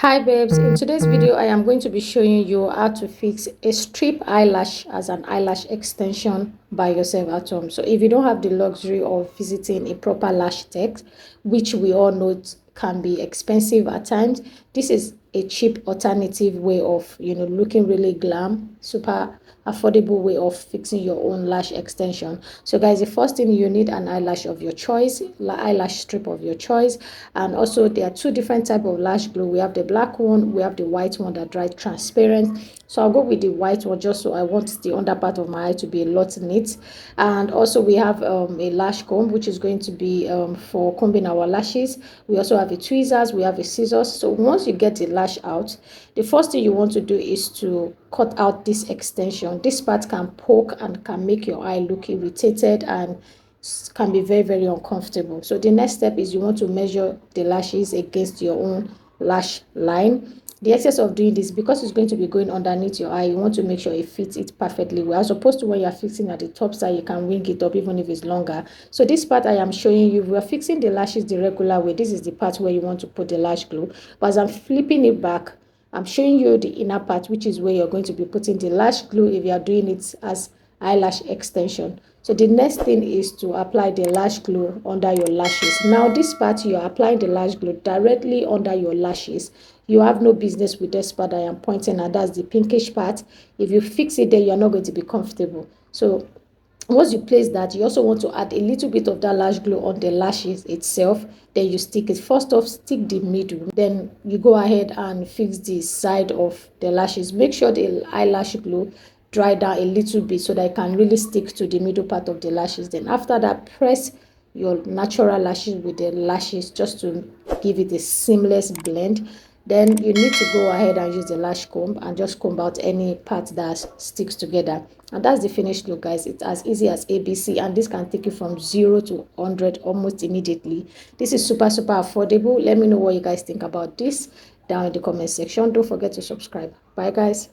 Hi babes, in today's video I am going to be showing you how to fix a strip eyelash as an eyelash extension by yourself at home. So if you don't have the luxury of visiting a proper lash tech, which we all know can be expensive at times, this is a cheap alternative way of looking really glam, super affordable way of fixing your own lash extension. So guys, the first thing, you need an eyelash of your choice, eyelash strip of your choice. And also there are two different type of lash glue. We have the black one, we have the white one that dries transparent. So I'll go with the white one just so I want the under part of my eye to be a lot neat. And also we have a lash comb, which is going to be for combing our lashes. We also have a tweezers, we have a scissors. So once you get the lash out, the first thing you want to do is to cut out this extension. This part can poke and can make your eye look irritated and can be very uncomfortable. So the next step is you want to measure the lashes against your own lash line. The excess of doing this, because it's going to be going underneath your eye, you want to make sure it fits it perfectly well, as opposed to when you're fixing at the top side, you can wing it up even if it's longer. So this part I am showing you, we are fixing the lashes the regular way. This is the part where you want to put the lash glue, but as I'm flipping it back, I'm showing you the inner part, which is where you're going to be putting the lash glue if you are doing it as eyelash extension. So the next thing is to apply the lash glue under your lashes. Now this part, you are applying the lash glue directly under your lashes. You have no business with this part I am pointing at, that's the pinkish part. If you fix it there, you're not going to be comfortable. So once you place that, you also want to add a little bit of that lash glue on the lashes itself. Then you stick it. First off, stick the middle, then you go ahead and fix the side of the lashes. Make sure the eyelash glue dry down a little bit so that it can really stick to the middle part of the lashes. Then after that, press your natural lashes with the lashes just to give it a seamless blend. Then you need to go ahead and use the lash comb and just comb out any part that sticks together. And that's the finished look, guys. It's as easy as ABC, and this can take you from 0 to 100 almost immediately. This is super affordable. Let me know what you guys think about this down in the comment section. Don't forget to subscribe. Bye guys.